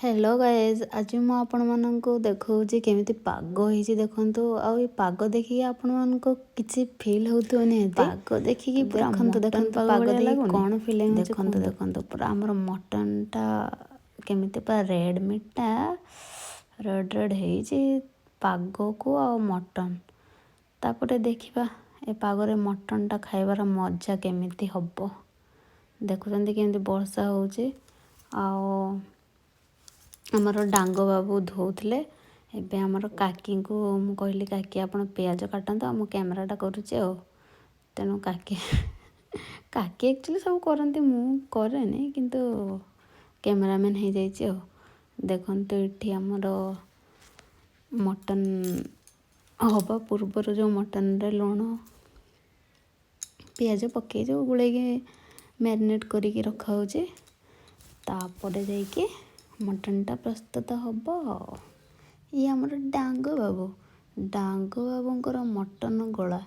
Hello guys आज मु आपण मानक देखौची केमिति पाग होईची देखंतु आ ए पाग देखि आपण मानक किछि फील होतो निहति पाग देखि कि पूरा देखंतु पाग देखि कोन फीलिंग देखंतु देखंतु पूरा हमर मटन टा केमिति पूरा रेड मीटा रेड रेड हेईची पाग को आ मटन तापरे देखिबा ए पागरे मटन टा खाइबार मजा केमिति हबो देखुचंदी केमिति वर्षा होउची आ आमर डांग बाबू धोउथिले एबे आमर काकी को मु कहली काकी आपण प्याज काटंतो आ मु कैमराटा करूची आ तेणु काकी काकी एक्चुअली सब करंती मु करेनी किंतु कैमरामैन हो जाइए आ देखंतु एठी आमर मटन हवा पूर्वर जो मटन रे लुण पियाज पकई जो गुड़े मैरिनेट करके रखा होचे तापरे जाइके मटन टा प्रस्तुत हबो ये आमर डांग बाबूंकर मटन गला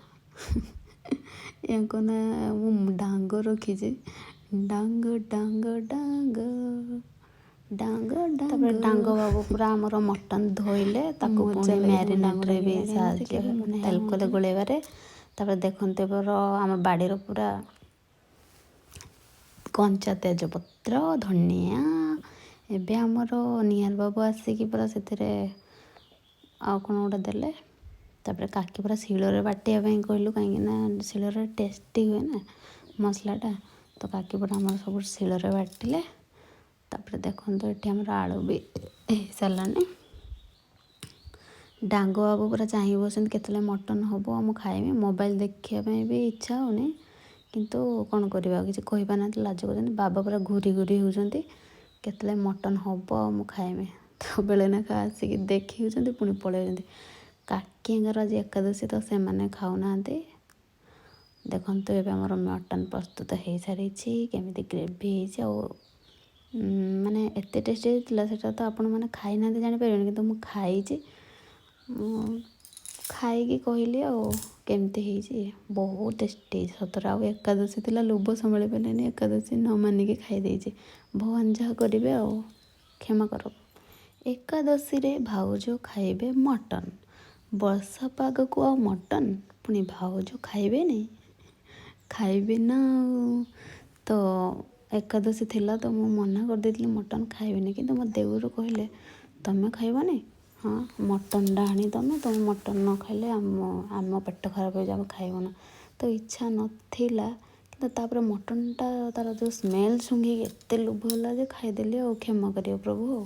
याको ना मु डांग रखीचे डांग डांग डांग डांग डांग डांग बाबू पूरा आमर मटन धोइले ताको पुणी मैरिनेट रे भी साहाଯ୍य तेलकोले गोलेबारे तापर देखंते पर आम बाड़ी रो पूरा कंचा तेजपत्र धनिया एबे आमर निहाल बाबू आसिकी पूरा से आउ कौन गोटे देले तापर काकी पूरा शिଳରେ बाटिया कहलु कहीं शिଳରେ टेस्टी हुए ना मसलाटा तो काकी पूरा आम सब शिଳରେ बाटिले तापर देखो ये आमर आलू भी सारानी डांग बाबू पूरा चाह बस केतले मटन हम आ खाइबी मोबाइल देखापी भी इच्छा होनी किंतु कौन करवा कि कहीपर ना लाज कर बाबा पूरा घूरी घूरी होती केतले मटन हम आ खाइबी तो बेले ना आसिक देखी पुणी पलैं काकीर आज एकादशी तो से मैंने खाऊना देखते ये आम मटन प्रस्तुत हो सारी केमी ग्रेवी माने एत टेस्टी होता तो आपण मैंने खाई ना जापर कि मुझे खाई खाई कहली आमती बहुत टेस्टी सतरा आ एकादशी थी लोभ संभाली पारे एकादशी न मानिक खाईदे भगवान जहाँ करेंगे आ क्षमा कर एकादशी रे भाउज खाइबे मटन वर्षा पाग को आ मटन पुणी भाउज खाइबे नहीं खाइबे ना तो एकादशी थिला तो मु मना कर देली मटन खाइबेनी किंतु मो देवर कहले तमें खाइबनी हाँ मटन डाणी तुम मटन न खाइले आम पेट खराब हो खाइबना तो इच्छा नथिला कि तापर मटन टा तार जो स्मेल सुंघी एत लोभ होला जे खाईदेली आ क्षमा करियो प्रभु।